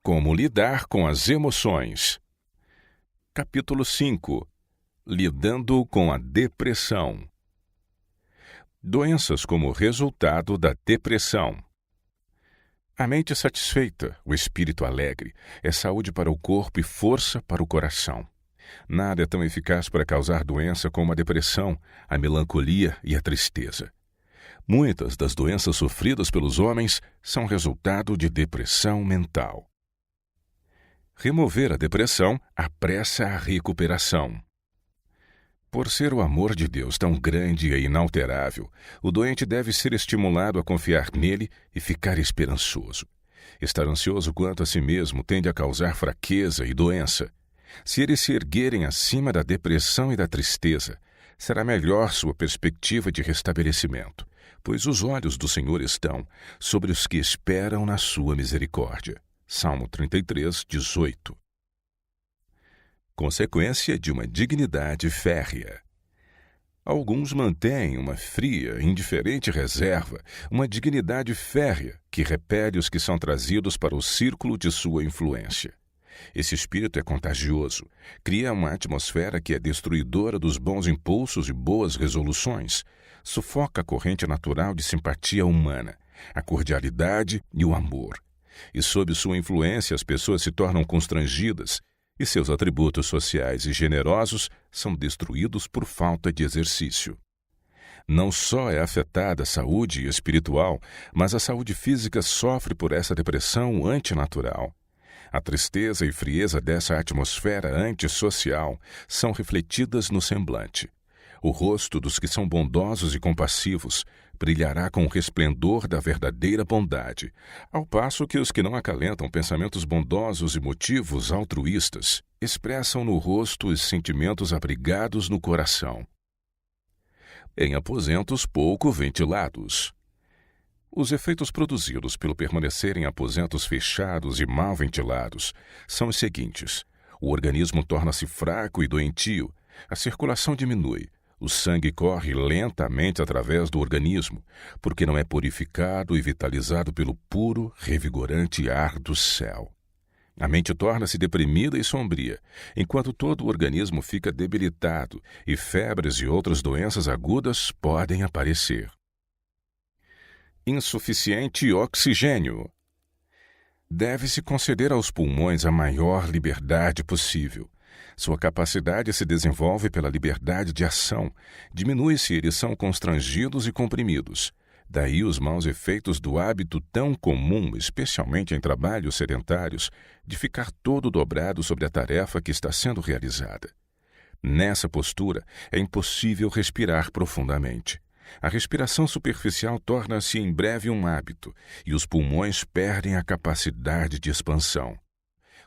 Como lidar com as emoções. Capítulo 5. Lidando com a depressão. Doenças como resultado da depressão. A mente satisfeita, o espírito alegre, é saúde para o corpo e força para o coração. Nada é tão eficaz para causar doença como a depressão, a melancolia e a tristeza. Muitas das doenças sofridas pelos homens são resultado de depressão mental. Remover a depressão apressa a recuperação. Por ser o amor de Deus tão grande e inalterável, o doente deve ser estimulado a confiar nele e ficar esperançoso. Estar ansioso quanto a si mesmo tende a causar fraqueza e doença. Se eles se erguerem acima da depressão e da tristeza, será melhor sua perspectiva de restabelecimento, pois os olhos do Senhor estão sobre os que esperam na sua misericórdia. Salmo 33, 18. Consequência de uma dignidade férrea. Alguns mantêm uma fria, indiferente reserva, uma dignidade férrea que repele os que são trazidos para o círculo de sua influência. Esse espírito é contagioso, cria uma atmosfera que é destruidora dos bons impulsos e boas resoluções, sufoca a corrente natural de simpatia humana, a cordialidade e o amor. E sob sua influência as pessoas se tornam constrangidas e seus atributos sociais e generosos são destruídos por falta de exercício. Não só é afetada a saúde espiritual, mas a saúde física sofre por essa depressão antinatural. A tristeza e frieza dessa atmosfera antissocial são refletidas no semblante. O rosto dos que são bondosos e compassivos brilhará com o resplendor da verdadeira bondade, ao passo que os que não acalentam pensamentos bondosos e motivos altruístas expressam no rosto os sentimentos abrigados no coração. Em aposentos pouco ventilados. Os efeitos produzidos pelo permanecer em aposentos fechados e mal ventilados são os seguintes: o organismo torna-se fraco e doentio, a circulação diminui, o sangue corre lentamente através do organismo, porque não é purificado e vitalizado pelo puro, revigorante ar do céu. A mente torna-se deprimida e sombria, enquanto todo o organismo fica debilitado e febres e outras doenças agudas podem aparecer. Insuficiente oxigênio. Deve-se conceder aos pulmões a maior liberdade possível. Sua capacidade se desenvolve pela liberdade de ação, diminui se eles são constrangidos e comprimidos. Daí os maus efeitos do hábito tão comum, especialmente em trabalhos sedentários, de ficar todo dobrado sobre a tarefa que está sendo realizada. Nessa postura, é impossível respirar profundamente. A respiração superficial torna-se em breve um hábito, e os pulmões perdem a capacidade de expansão.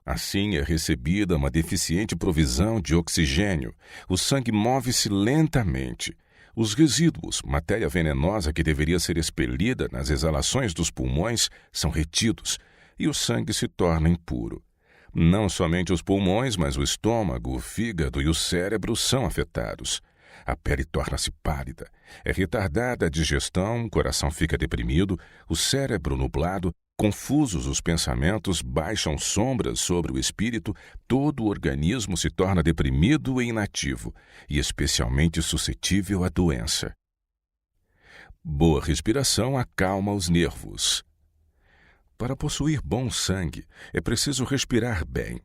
Assim é recebida uma deficiente provisão de oxigênio, o sangue move-se lentamente. Os resíduos, matéria venenosa que deveria ser expelida nas exalações dos pulmões, são retidos e o sangue se torna impuro. Não somente os pulmões, mas o estômago, o fígado e o cérebro são afetados. A pele torna-se pálida, é retardada a digestão, o coração fica deprimido, o cérebro nublado, confusos os pensamentos, baixam sombras sobre o espírito, todo o organismo se torna deprimido e inativo, e especialmente suscetível à doença. Boa respiração acalma os nervos. Para possuir bom sangue, é preciso respirar bem.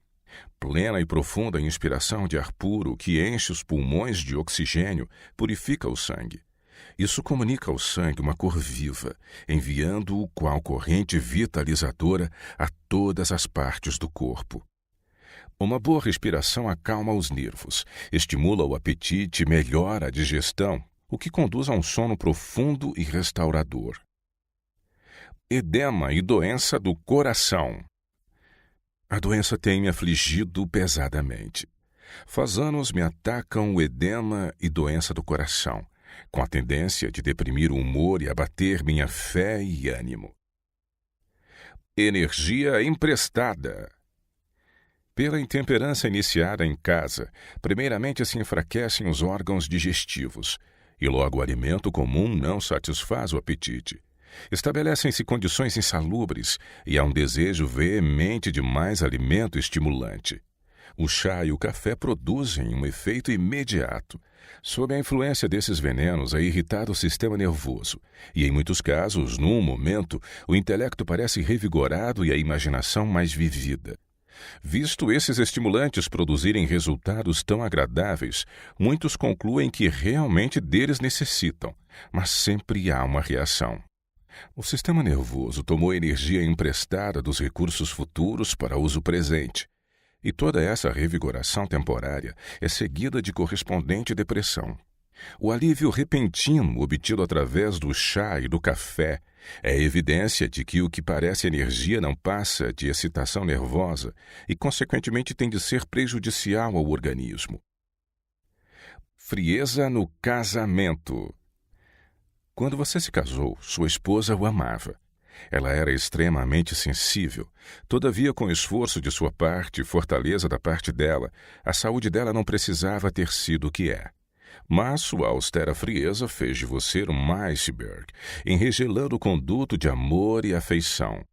Plena e profunda inspiração de ar puro que enche os pulmões de oxigênio purifica o sangue. Isso comunica ao sangue uma cor viva, enviando-o qual corrente vitalizadora a todas as partes do corpo. Uma boa respiração acalma os nervos, estimula o apetite e melhora a digestão, o que conduz a um sono profundo e restaurador. Edema e doença do coração. A doença tem me afligido pesadamente. Faz anos me atacam o edema e doença do coração, com a tendência de deprimir o humor e abater minha fé e ânimo. Energia emprestada. Pela intemperança iniciada em casa, primeiramente se enfraquecem os órgãos digestivos, e logo o alimento comum não satisfaz o apetite. Estabelecem-se condições insalubres e há um desejo veemente de mais alimento estimulante. O chá e o café produzem um efeito imediato. Sob a influência desses venenos, é irritado o sistema nervoso e, em muitos casos, num momento, o intelecto parece revigorado e a imaginação mais vivida. Visto esses estimulantes produzirem resultados tão agradáveis, muitos concluem que realmente deles necessitam, mas sempre há uma reação. O sistema nervoso tomou energia emprestada dos recursos futuros para uso presente, e toda essa revigoração temporária é seguida de correspondente depressão. O alívio repentino obtido através do chá e do café é evidência de que o que parece energia não passa de excitação nervosa e, consequentemente, tem de ser prejudicial ao organismo. Frieza no casamento. Quando você se casou, sua esposa o amava. Ela era extremamente sensível. Todavia, com esforço de sua parte e fortaleza da parte dela, a saúde dela não precisava ter sido o que é. Mas sua austera frieza fez de você um iceberg, enregelando o conduto de amor e afeição.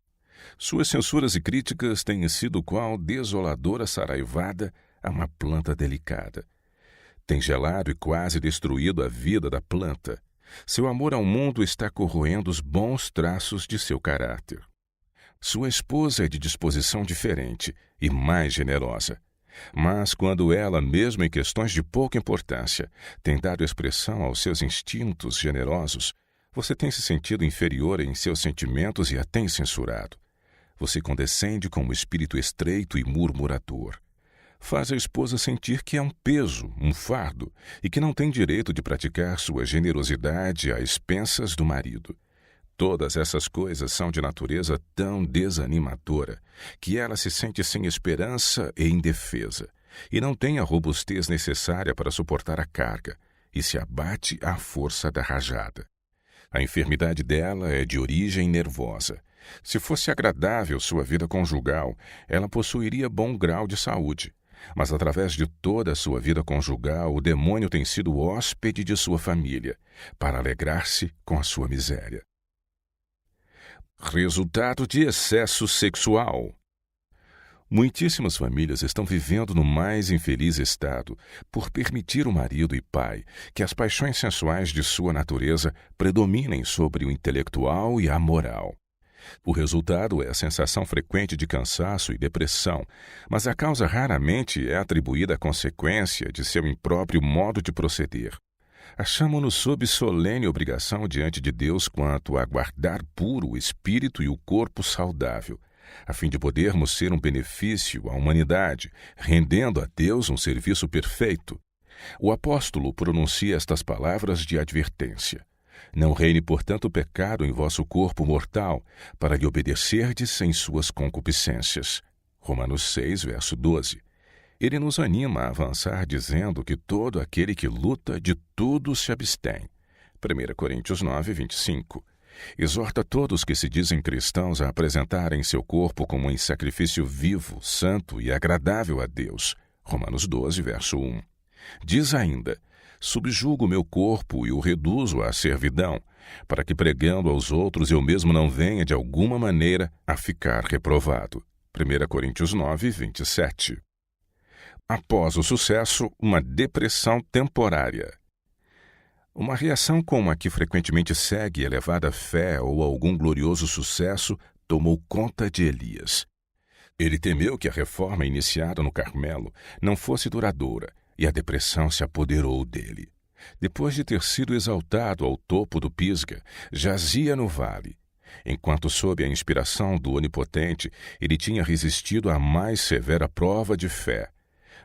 Suas censuras e críticas têm sido qual desoladora saraivada a uma planta delicada. Tem gelado e quase destruído a vida da planta. Seu amor ao mundo está corroendo os bons traços de seu caráter. Sua esposa é de disposição diferente e mais generosa. Mas quando ela, mesmo em questões de pouca importância, tem dado expressão aos seus instintos generosos, você tem se sentido inferior em seus sentimentos e a tem censurado. Você condescende com um espírito estreito e murmurador. Faz a esposa sentir que é um peso, um fardo, e que não tem direito de praticar sua generosidade às expensas do marido. Todas essas coisas são de natureza tão desanimadora que ela se sente sem esperança e indefesa, e não tem a robustez necessária para suportar a carga, e se abate à força da rajada. A enfermidade dela é de origem nervosa. Se fosse agradável sua vida conjugal, ela possuiria bom grau de saúde. Mas através de toda a sua vida conjugal, o demônio tem sido o hóspede de sua família, para alegrar-se com a sua miséria. Resultado de excesso sexual. Muitíssimas famílias estão vivendo no mais infeliz estado por permitir o marido e pai que as paixões sensuais de sua natureza predominem sobre o intelectual e a moral. O resultado é a sensação frequente de cansaço e depressão, mas a causa raramente é atribuída à consequência de seu impróprio modo de proceder. Achamo-nos sob solene obrigação diante de Deus quanto a guardar puro o espírito e o corpo saudável, a fim de podermos ser um benefício à humanidade, rendendo a Deus um serviço perfeito. O apóstolo pronuncia estas palavras de advertência. Não reine, portanto, o pecado em vosso corpo mortal, para lhe obedecerdes em suas concupiscências. Romanos 6, verso 12. Ele nos anima a avançar dizendo que todo aquele que luta de tudo se abstém. 1 Coríntios 9, 25. Exorta todos que se dizem cristãos a apresentarem seu corpo como um sacrifício vivo, santo e agradável a Deus. Romanos 12, verso 1. Diz ainda: subjugo o meu corpo e o reduzo à servidão, para que pregando aos outros eu mesmo não venha de alguma maneira a ficar reprovado. 1 Coríntios 9, 27. Após o sucesso, uma depressão temporária. Uma reação como a que frequentemente segue elevada fé ou algum glorioso sucesso tomou conta de Elias. Ele temeu que a reforma iniciada no Carmelo não fosse duradoura, e a depressão se apoderou dele. Depois de ter sido exaltado ao topo do Pisga, jazia no vale. Enquanto, sob a inspiração do Onipotente, ele tinha resistido à mais severa prova de fé.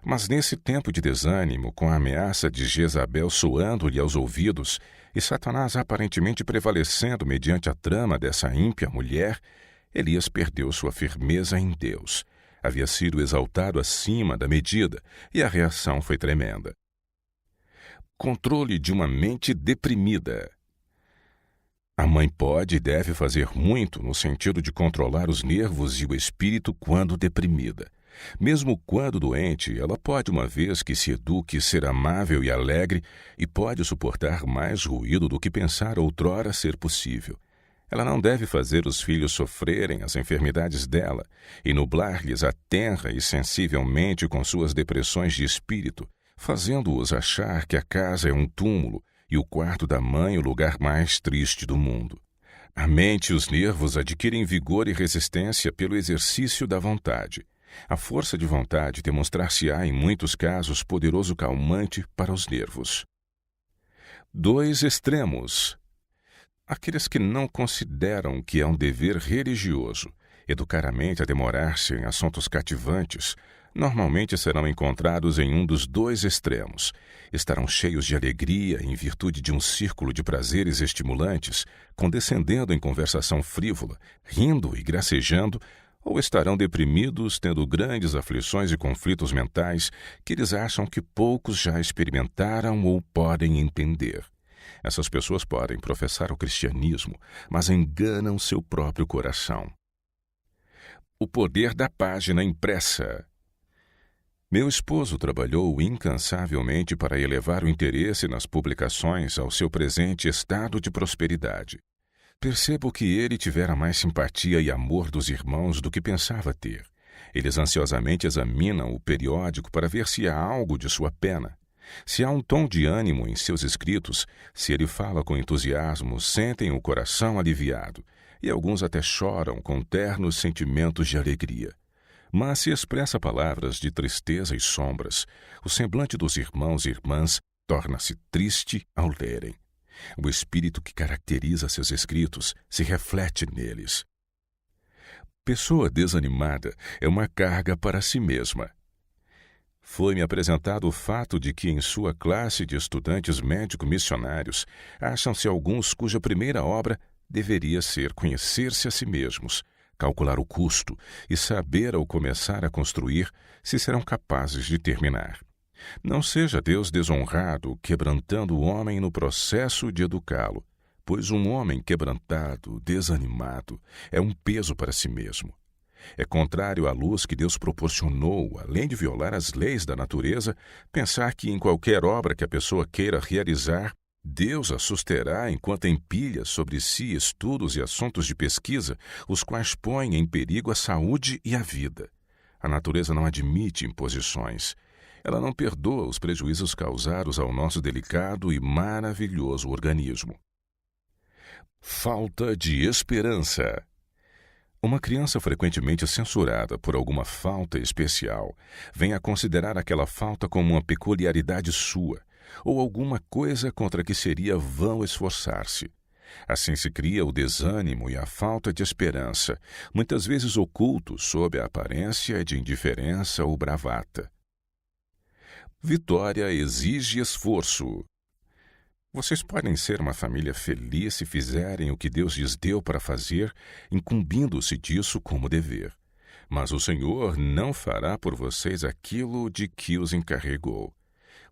Mas nesse tempo de desânimo, com a ameaça de Jezabel soando-lhe aos ouvidos e Satanás aparentemente prevalecendo mediante a trama dessa ímpia mulher, Elias perdeu sua firmeza em Deus. Havia sido exaltado acima da medida e a reação foi tremenda. Controle de uma mente deprimida. A mãe pode e deve fazer muito no sentido de controlar os nervos e o espírito quando deprimida. Mesmo quando doente, ela pode, uma vez que se eduque, ser amável e alegre e pode suportar mais ruído do que pensar outrora ser possível. Ela não deve fazer os filhos sofrerem as enfermidades dela e nublar-lhes a tenra e sensivelmente com suas depressões de espírito, fazendo-os achar que a casa é um túmulo e o quarto da mãe o lugar mais triste do mundo. A mente e os nervos adquirem vigor e resistência pelo exercício da vontade. A força de vontade demonstrar-se-á, em muitos casos, poderoso calmante para os nervos. 2 extremos. Aqueles que não consideram que é um dever religioso educar a mente a demorar-se em assuntos cativantes, normalmente serão encontrados em um dos 2 extremos. Estarão cheios de alegria em virtude de um círculo de prazeres estimulantes, condescendendo em conversação frívola, rindo e gracejando, ou estarão deprimidos, tendo grandes aflições e conflitos mentais que eles acham que poucos já experimentaram ou podem entender. Essas pessoas podem professar o cristianismo, mas enganam seu próprio coração. O poder da página impressa. Meu esposo trabalhou incansavelmente para elevar o interesse nas publicações ao seu presente estado de prosperidade. Percebo que ele tivera mais simpatia e amor dos irmãos do que pensava ter. Eles ansiosamente examinam o periódico para ver se há algo de sua pena. Se há um tom de ânimo em seus escritos, se ele fala com entusiasmo, sentem o coração aliviado, e alguns até choram com ternos sentimentos de alegria. Mas se expressa palavras de tristeza e sombras, o semblante dos irmãos e irmãs torna-se triste ao lerem. O espírito que caracteriza seus escritos se reflete neles. Pessoa desanimada é uma carga para si mesma. Foi-me apresentado o fato de que em sua classe de estudantes médico-missionários acham-se alguns cuja primeira obra deveria ser conhecer-se a si mesmos, calcular o custo e saber ao começar a construir se serão capazes de terminar. Não seja Deus desonrado quebrantando o homem no processo de educá-lo, pois um homem quebrantado, desanimado, é um peso para si mesmo. É contrário à luz que Deus proporcionou, além de violar as leis da natureza, pensar que em qualquer obra que a pessoa queira realizar, Deus a susterá enquanto empilha sobre si estudos e assuntos de pesquisa, os quais põem em perigo a saúde e a vida. A natureza não admite imposições. Ela não perdoa os prejuízos causados ao nosso delicado e maravilhoso organismo. Falta de esperança. Uma criança frequentemente censurada por alguma falta especial vem a considerar aquela falta como uma peculiaridade sua, ou alguma coisa contra que seria vão esforçar-se. Assim se cria o desânimo e a falta de esperança, muitas vezes ocultos sob a aparência de indiferença ou bravata. Vitória exige esforço. Vocês podem ser uma família feliz se fizerem o que Deus lhes deu para fazer, incumbindo-se disso como dever. Mas o Senhor não fará por vocês aquilo de que os encarregou.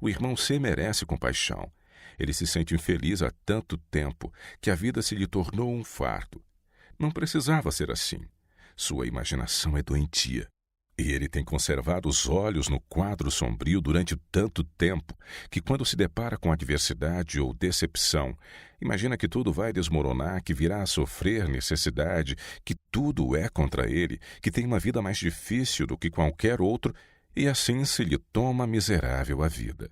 O irmão C merece compaixão. Ele se sente infeliz há tanto tempo que a vida se lhe tornou um fardo. Não precisava ser assim. Sua imaginação é doentia. E ele tem conservado os olhos no quadro sombrio durante tanto tempo que, quando se depara com adversidade ou decepção, imagina que tudo vai desmoronar, que virá a sofrer necessidade, que tudo é contra ele, que tem uma vida mais difícil do que qualquer outro, e assim se lhe toma miserável a vida.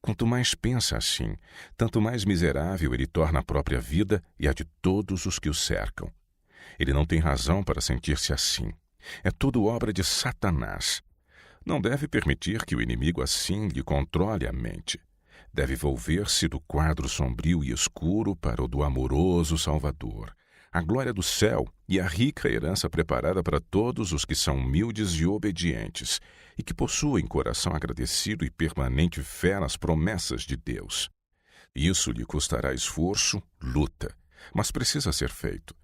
Quanto mais pensa assim, tanto mais miserável ele torna a própria vida e a de todos os que o cercam. Ele não tem razão para sentir-se assim. É tudo obra de Satanás. Não deve permitir que o inimigo assim lhe controle a mente. Deve volver-se do quadro sombrio e escuro para o do amoroso Salvador, a glória do céu e a rica herança preparada para todos os que são humildes e obedientes e que possuem coração agradecido e permanente fé nas promessas de Deus. Isso lhe custará esforço, luta, mas precisa ser feito.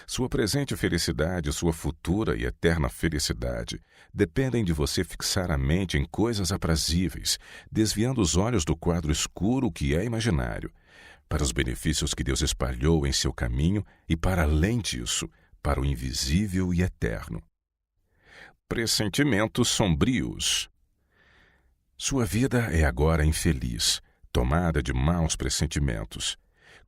Sua presente felicidade e sua futura e eterna felicidade dependem de você fixar a mente em coisas aprazíveis, desviando os olhos do quadro escuro que é imaginário, para os benefícios que Deus espalhou em seu caminho e, para além disso, para o invisível e eterno. Pressentimentos sombrios. Sua vida é agora infeliz, tomada de maus pressentimentos.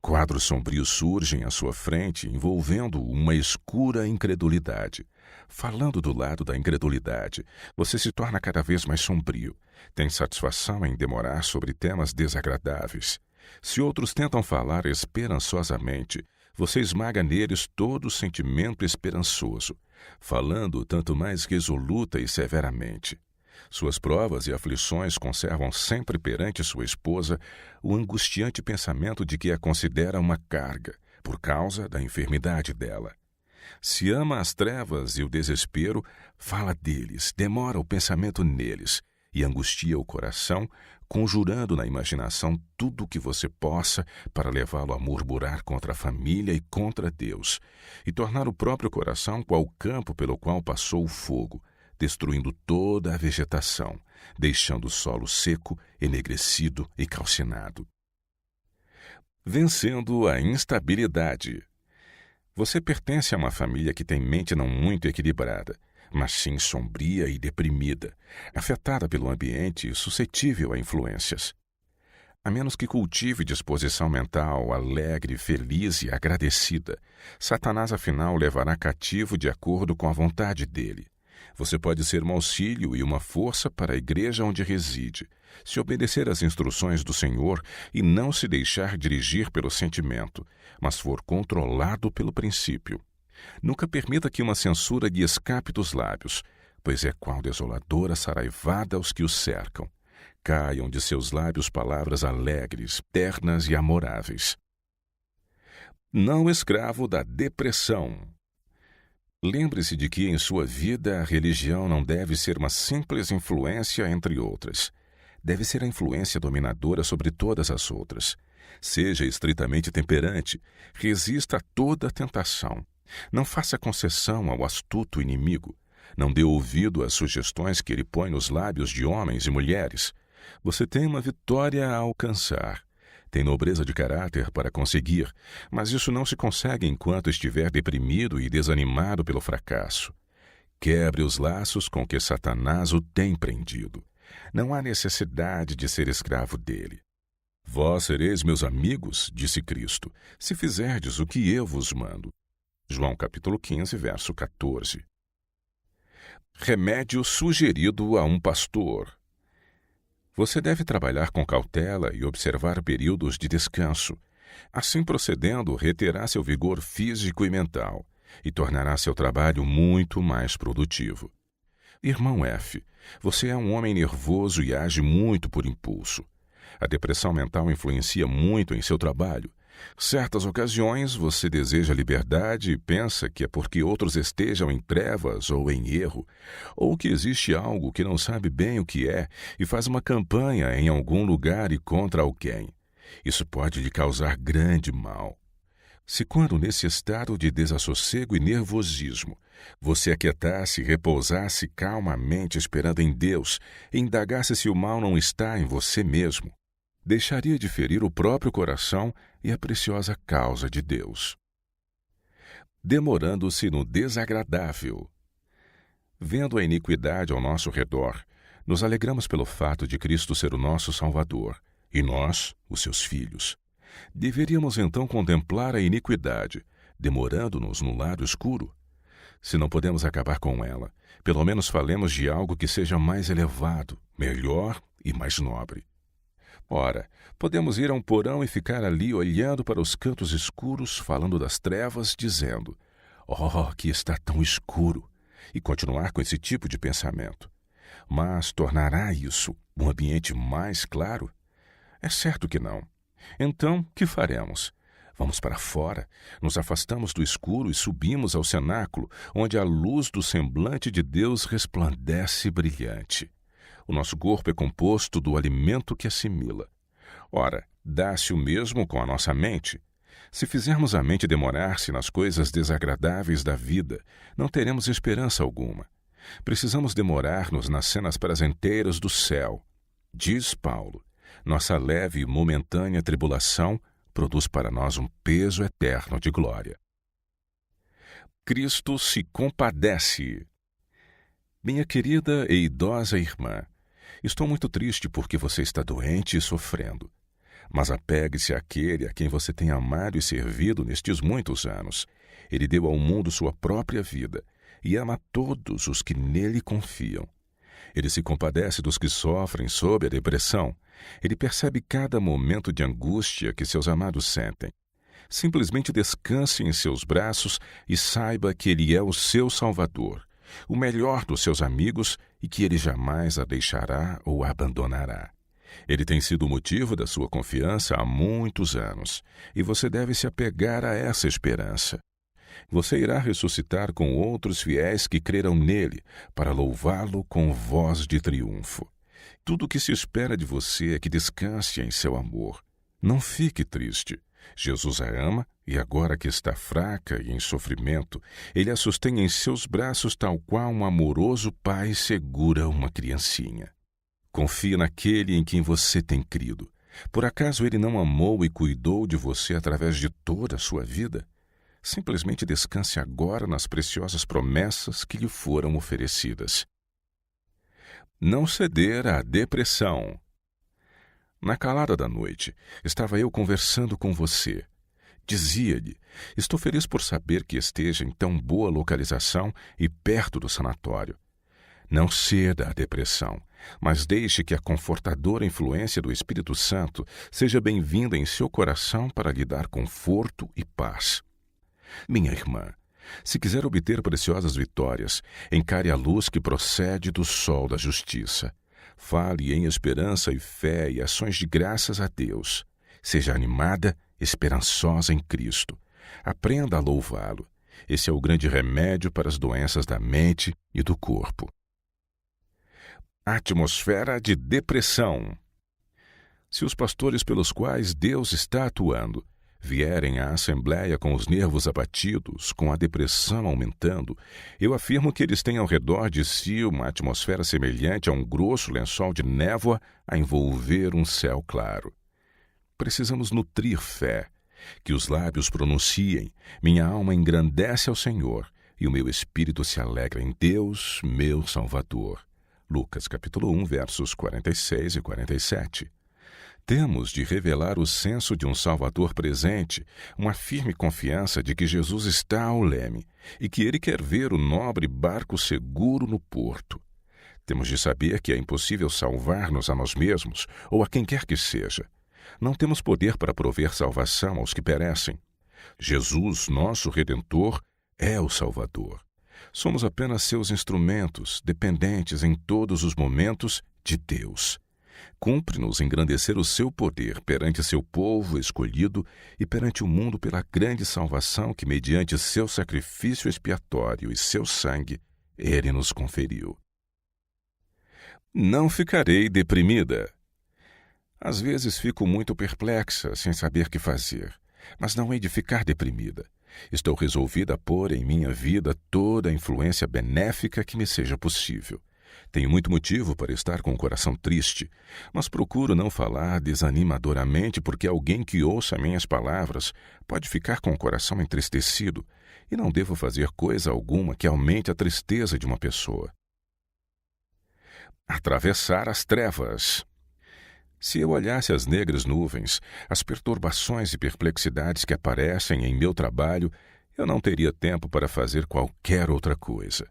Quadros sombrios surgem à sua frente, envolvendo uma escura incredulidade. Falando do lado da incredulidade, você se torna cada vez mais sombrio. Tem satisfação em demorar sobre temas desagradáveis. Se outros tentam falar esperançosamente, você esmaga neles todo o sentimento esperançoso, falando tanto mais resoluta e severamente. Suas provas e aflições conservam sempre perante sua esposa o angustiante pensamento de que a considera uma carga, por causa da enfermidade dela. Se ama as trevas e o desespero, fala deles, demora o pensamento neles e angustia o coração, conjurando na imaginação tudo o que você possa para levá-lo a murmurar contra a família e contra Deus, e tornar o próprio coração qual campo pelo qual passou o fogo, destruindo toda a vegetação, deixando o solo seco, enegrecido e calcinado. Vencendo a instabilidade. Você pertence a uma família que tem mente não muito equilibrada, mas sim sombria e deprimida, afetada pelo ambiente e suscetível a influências. A menos que cultive disposição mental alegre, feliz e agradecida, Satanás afinal levará cativo de acordo com a vontade dele. Você pode ser um auxílio e uma força para a igreja onde reside, se obedecer às instruções do Senhor e não se deixar dirigir pelo sentimento, mas for controlado pelo princípio. Nunca permita que uma censura lhe escape dos lábios, pois é qual desoladora saraivada aos que o cercam. Caiam de seus lábios palavras alegres, ternas e amoráveis. Não escravo da depressão. Lembre-se de que em sua vida a religião não deve ser uma simples influência entre outras. Deve ser a influência dominadora sobre todas as outras. Seja estritamente temperante, resista a toda tentação. Não faça concessão ao astuto inimigo. Não dê ouvido às sugestões que ele põe nos lábios de homens e mulheres. Você tem uma vitória a alcançar. Tem nobreza de caráter para conseguir, mas isso não se consegue enquanto estiver deprimido e desanimado pelo fracasso. Quebre os laços com que Satanás o tem prendido. Não há necessidade de ser escravo dele. Vós sereis meus amigos, disse Cristo, se fizerdes o que eu vos mando. João capítulo 15, verso 14. Remédio sugerido a um pastor. Você deve trabalhar com cautela e observar períodos de descanso. Assim procedendo, reterá seu vigor físico e mental e tornará seu trabalho muito mais produtivo. Irmão F., você é um homem nervoso e age muito por impulso. A depressão mental influencia muito em seu trabalho. Certas ocasiões você deseja liberdade e pensa que é porque outros estejam em trevas ou em erro, ou que existe algo que não sabe bem o que é e faz uma campanha em algum lugar e contra alguém. Isso pode lhe causar grande mal. Se quando nesse estado de desassossego e nervosismo você aquietasse e repousasse calmamente esperando em Deus e indagasse se o mal não está em você mesmo, deixaria de ferir o próprio coração e a preciosa causa de Deus. Demorando-se no desagradável. Vendo a iniquidade ao nosso redor, nos alegramos pelo fato de Cristo ser o nosso Salvador, e nós, os seus filhos. Deveríamos então contemplar a iniquidade, demorando-nos no lado escuro. Se não podemos acabar com ela, pelo menos falemos de algo que seja mais elevado, melhor e mais nobre. Ora, podemos ir a um porão e ficar ali olhando para os cantos escuros, falando das trevas, dizendo: "Oh, que está tão escuro!" e continuar com esse tipo de pensamento. Mas tornará isso um ambiente mais claro? É certo que não. Então, que faremos? Vamos para fora, nos afastamos do escuro e subimos ao cenáculo, onde a luz do semblante de Deus resplandece brilhante. O nosso corpo é composto do alimento que assimila. Ora, dá-se o mesmo com a nossa mente. Se fizermos a mente demorar-se nas coisas desagradáveis da vida, não teremos esperança alguma. Precisamos demorar-nos nas cenas prazenteiras do céu. Diz Paulo: nossa leve e momentânea tribulação produz para nós um peso eterno de glória. Cristo se compadece. Minha querida e idosa irmã, estou muito triste porque você está doente e sofrendo. Mas apegue-se àquele a quem você tem amado e servido nestes muitos anos. Ele deu ao mundo sua própria vida e ama todos os que nele confiam. Ele se compadece dos que sofrem sob a depressão. Ele percebe cada momento de angústia que seus amados sentem. Simplesmente descanse em seus braços e saiba que Ele é o seu Salvador, o melhor dos seus amigos e que Ele jamais a deixará ou a abandonará. Ele tem sido o motivo da sua confiança há muitos anos e você deve se apegar a essa esperança. Você irá ressuscitar com outros fiéis que creram nele para louvá-lo com voz de triunfo. Tudo o que se espera de você é que descanse em seu amor. Não fique triste. Jesus a ama e agora que está fraca e em sofrimento, Ele a sustém em seus braços tal qual um amoroso pai segura uma criancinha. Confie naquele em quem você tem crido. Por acaso Ele não amou e cuidou de você através de toda a sua vida? Simplesmente descanse agora nas preciosas promessas que lhe foram oferecidas. Não ceder à depressão. Na calada da noite, estava eu conversando com você. Dizia-lhe, estou feliz por saber que esteja em tão boa localização e perto do sanatório. Não ceda à depressão, mas deixe que a confortadora influência do Espírito Santo seja bem-vinda em seu coração para lhe dar conforto e paz. Minha irmã, se quiser obter preciosas vitórias, encare a luz que procede do sol da justiça. Fale em esperança e fé e ações de graças a Deus. Seja animada, esperançosa em Cristo. Aprenda a louvá-lo. Esse é o grande remédio para as doenças da mente e do corpo. Atmosfera de depressão. Se os pastores pelos quais Deus está atuando vierem à assembleia com os nervos abatidos, com a depressão aumentando, eu afirmo que eles têm ao redor de si uma atmosfera semelhante a um grosso lençol de névoa a envolver um céu claro. Precisamos nutrir fé, que os lábios pronunciem, minha alma engrandece ao Senhor, e o meu espírito se alegra em Deus, meu Salvador. Lucas capítulo 1, versos 46 e 47. Temos de revelar o senso de um Salvador presente, uma firme confiança de que Jesus está ao leme e que Ele quer ver o nobre barco seguro no porto. Temos de saber que é impossível salvar-nos a nós mesmos ou a quem quer que seja. Não temos poder para prover salvação aos que perecem. Jesus, nosso Redentor, é o Salvador. Somos apenas seus instrumentos, dependentes em todos os momentos de Deus. Cumpre-nos engrandecer o seu poder perante seu povo escolhido e perante o mundo pela grande salvação que, mediante seu sacrifício expiatório e seu sangue, Ele nos conferiu. Não ficarei deprimida. Às vezes fico muito perplexa, sem saber o que fazer, mas não hei de ficar deprimida. Estou resolvida a pôr em minha vida toda a influência benéfica que me seja possível. Tenho muito motivo para estar com o coração triste, mas procuro não falar desanimadoramente porque alguém que ouça minhas palavras pode ficar com o coração entristecido e não devo fazer coisa alguma que aumente a tristeza de uma pessoa. Atravessar as trevas. Se eu olhasse as negras nuvens, as perturbações e perplexidades que aparecem em meu trabalho, eu não teria tempo para fazer qualquer outra coisa.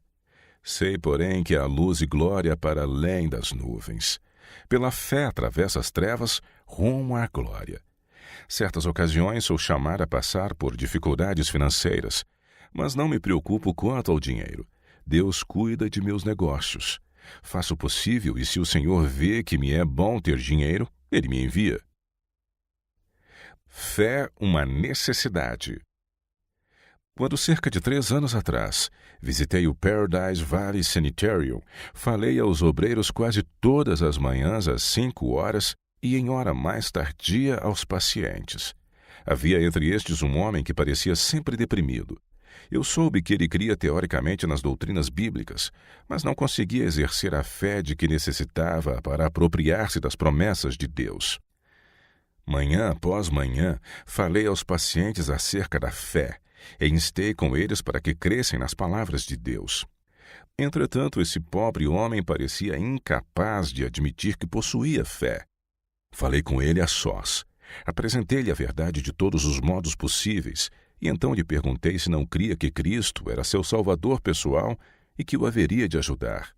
Sei, porém, que há luz e glória para além das nuvens. Pela fé atravesso as trevas rumo à glória. Certas ocasiões sou chamada a passar por dificuldades financeiras, mas não me preocupo quanto ao dinheiro. Deus cuida de meus negócios. Faço o possível e se o Senhor vê que me é bom ter dinheiro, Ele me envia. Fé, uma necessidade. Quando cerca de 3 anos atrás visitei o Paradise Valley Sanitarium, falei aos obreiros quase todas as manhãs às 5 horas e em hora mais tardia aos pacientes. Havia entre estes um homem que parecia sempre deprimido. Eu soube que ele cria teoricamente nas doutrinas bíblicas, mas não conseguia exercer a fé de que necessitava para apropriar-se das promessas de Deus. Manhã após manhã, falei aos pacientes acerca da fé e instei com eles para que crescem nas palavras de Deus. Entretanto, esse pobre homem parecia incapaz de admitir que possuía fé. Falei com ele a sós. Apresentei-lhe a verdade de todos os modos possíveis, e então lhe perguntei se não cria que Cristo era seu Salvador pessoal e que o haveria de ajudar.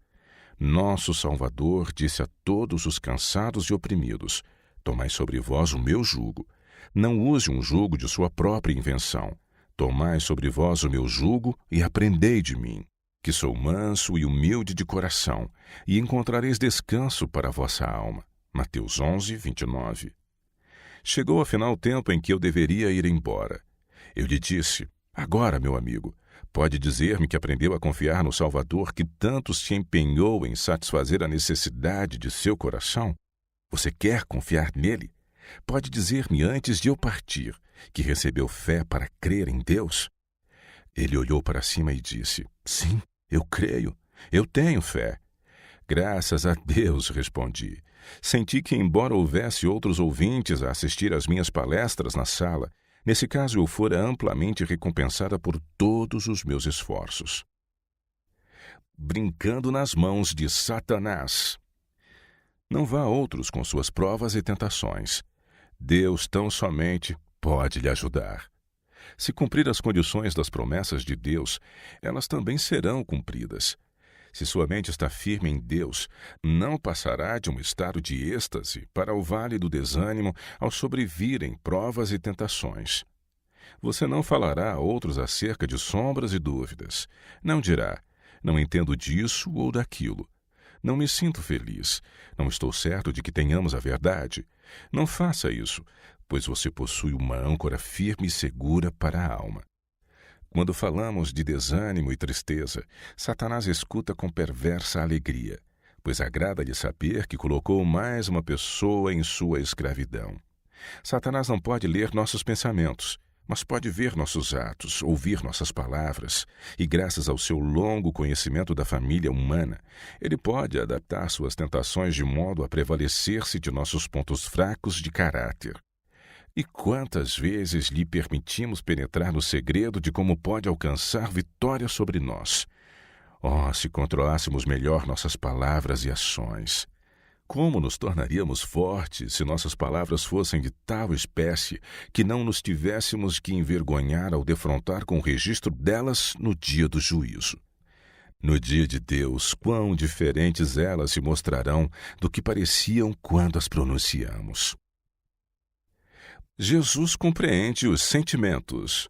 Nosso Salvador disse a todos os cansados e oprimidos: tomai sobre vós o meu jugo. Não use um jugo de sua própria invenção. Tomai sobre vós o meu jugo e aprendei de mim, que sou manso e humilde de coração, e encontrareis descanso para a vossa alma. Mateus 11, 29. Chegou afinal o tempo em que eu deveria ir embora. Eu lhe disse: agora, meu amigo, pode dizer-me que aprendeu a confiar no Salvador que tanto se empenhou em satisfazer a necessidade de seu coração? Você quer confiar nele? Pode dizer-me antes de eu partir que recebeu fé para crer em Deus? Ele olhou para cima e disse: sim, eu creio, eu tenho fé. Graças a Deus, respondi. Senti que, embora houvesse outros ouvintes a assistir às minhas palestras na sala, nesse caso eu fora amplamente recompensada por todos os meus esforços. Brincando nas mãos de Satanás. Não vá a outros com suas provas e tentações. Deus tão somente pode lhe ajudar. Se cumprir as condições das promessas de Deus, elas também serão cumpridas. Se sua mente está firme em Deus, não passará de um estado de êxtase para o vale do desânimo ao sobrevirem provas e tentações. Você não falará a outros acerca de sombras e dúvidas. Não dirá: não entendo disso ou daquilo. Não me sinto feliz. Não estou certo de que tenhamos a verdade. Não faça isso, pois você possui uma âncora firme e segura para a alma. Quando falamos de desânimo e tristeza, Satanás escuta com perversa alegria, pois agrada-lhe saber que colocou mais uma pessoa em sua escravidão. Satanás não pode ler nossos pensamentos, mas pode ver nossos atos, ouvir nossas palavras, e graças ao seu longo conhecimento da família humana, ele pode adaptar suas tentações de modo a prevalecer-se de nossos pontos fracos de caráter. E quantas vezes lhe permitimos penetrar no segredo de como pode alcançar vitória sobre nós? Oh, se controlássemos melhor nossas palavras e ações! Como nos tornaríamos fortes se nossas palavras fossem de tal espécie que não nos tivéssemos que envergonhar ao defrontar com o registro delas no dia do juízo? No dia de Deus, quão diferentes elas se mostrarão do que pareciam quando as pronunciamos. Jesus compreende os sentimentos.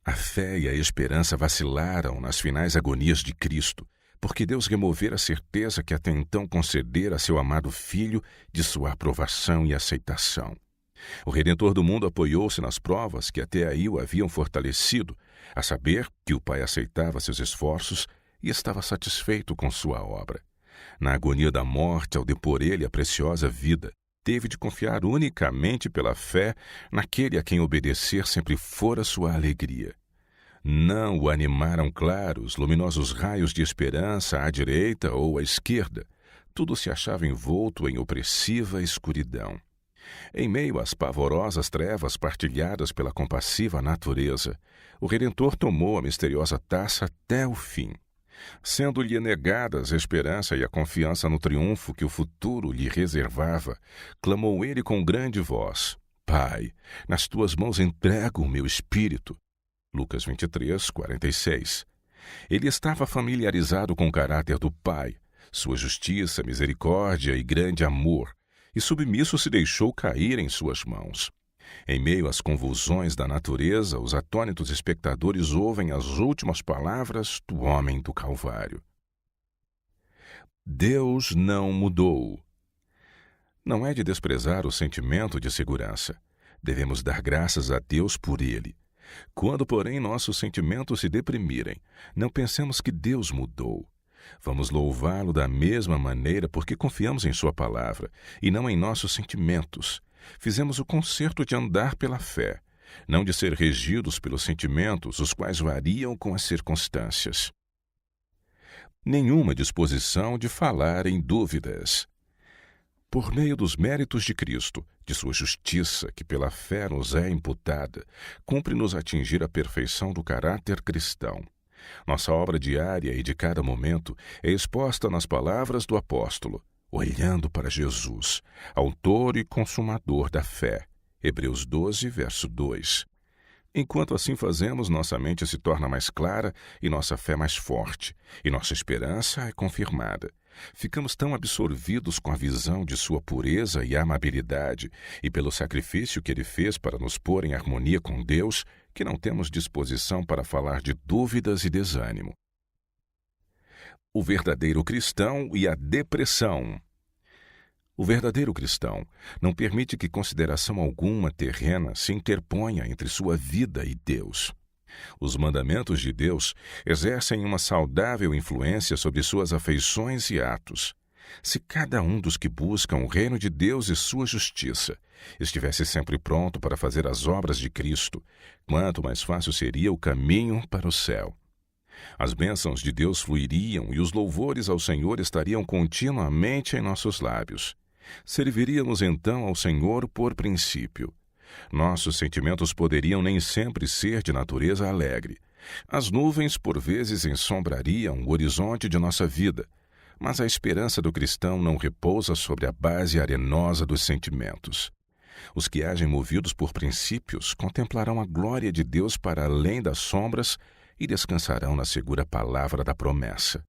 A fé e a esperança vacilaram nas finais agonias de Cristo, porque Deus removera a certeza que até então concedera a seu amado Filho de sua aprovação e aceitação. O Redentor do mundo apoiou-se nas provas que até aí o haviam fortalecido, a saber que o Pai aceitava seus esforços e estava satisfeito com sua obra. Na agonia da morte, ao depor ele a preciosa vida, teve de confiar unicamente pela fé naquele a quem obedecer sempre fora sua alegria. Não o animaram claros, luminosos raios de esperança à direita ou à esquerda. Tudo se achava envolto em opressiva escuridão. Em meio às pavorosas trevas partilhadas pela compassiva natureza, o Redentor tomou a misteriosa taça até o fim. Sendo-lhe negadas a esperança e a confiança no triunfo que o futuro lhe reservava, clamou ele com grande voz: Pai, nas tuas mãos entrego o meu espírito. Lucas 23, 46. Ele estava familiarizado com o caráter do Pai, sua justiça, misericórdia e grande amor, e submisso se deixou cair em suas mãos. Em meio às convulsões da natureza, os atônitos espectadores ouvem as últimas palavras do homem do Calvário. Deus não mudou. Não é de desprezar o sentimento de segurança. Devemos dar graças a Deus por ele. Quando, porém, nossos sentimentos se deprimirem, não pensemos que Deus mudou. Vamos louvá-lo da mesma maneira porque confiamos em sua palavra e não em nossos sentimentos. Fizemos o concerto de andar pela fé, não de ser regidos pelos sentimentos, os quais variam com as circunstâncias. Nenhuma disposição de falar em dúvidas. Por meio dos méritos de Cristo, de sua justiça, que pela fé nos é imputada, cumpre-nos atingir a perfeição do caráter cristão. Nossa obra diária e de cada momento é exposta nas palavras do apóstolo: olhando para Jesus, autor e consumador da fé. Hebreus 12, verso 2. Enquanto assim fazemos, nossa mente se torna mais clara e nossa fé mais forte, e nossa esperança é confirmada. Ficamos tão absorvidos com a visão de sua pureza e amabilidade e pelo sacrifício que ele fez para nos pôr em harmonia com Deus, que não temos disposição para falar de dúvidas e desânimo. O verdadeiro cristão e a depressão. O verdadeiro cristão não permite que consideração alguma terrena se interponha entre sua vida e Deus. Os mandamentos de Deus exercem uma saudável influência sobre suas afeições e atos. Se cada um dos que buscam o reino de Deus e sua justiça estivesse sempre pronto para fazer as obras de Cristo, quanto mais fácil seria o caminho para o céu. As bênçãos de Deus fluiriam e os louvores ao Senhor estariam continuamente em nossos lábios. Serviríamos então ao Senhor por princípio. Nossos sentimentos poderiam nem sempre ser de natureza alegre. As nuvens, por vezes, ensombrariam o horizonte de nossa vida, mas a esperança do cristão não repousa sobre a base arenosa dos sentimentos. Os que agem movidos por princípios contemplarão a glória de Deus para além das sombras e descansarão na segura palavra da promessa.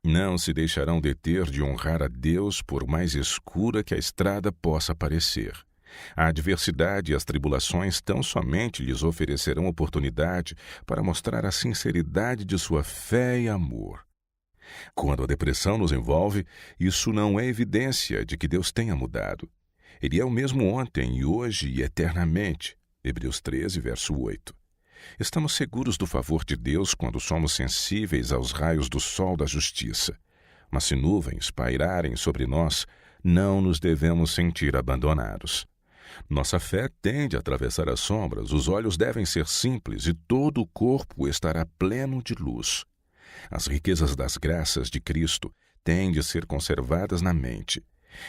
Não se deixarão deter de honrar a Deus por mais escura que a estrada possa parecer. A adversidade e as tribulações tão somente lhes oferecerão oportunidade para mostrar a sinceridade de sua fé e amor. Quando a depressão nos envolve, isso não é evidência de que Deus tenha mudado. Ele é o mesmo ontem e hoje e eternamente. Hebreus 13, verso 8. Estamos seguros do favor de Deus quando somos sensíveis aos raios do sol da justiça. Mas se nuvens pairarem sobre nós, não nos devemos sentir abandonados. Nossa fé tende a atravessar as sombras, os olhos devem ser simples e todo o corpo estará pleno de luz. As riquezas das graças de Cristo têm de ser conservadas na mente.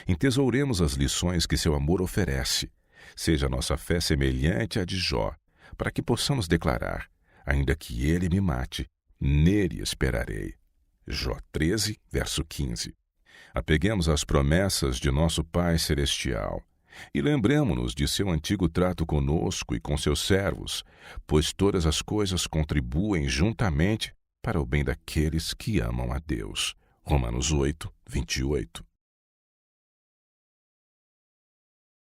Entesouremos as lições que seu amor oferece. Seja nossa fé semelhante à de Jó, para que possamos declarar: ainda que ele me mate, nele esperarei. Jó 13, verso 15. Apeguemos às promessas de nosso Pai Celestial e lembremo-nos de seu antigo trato conosco e com seus servos, pois todas as coisas contribuem juntamente para o bem daqueles que amam a Deus. Romanos 8, 28.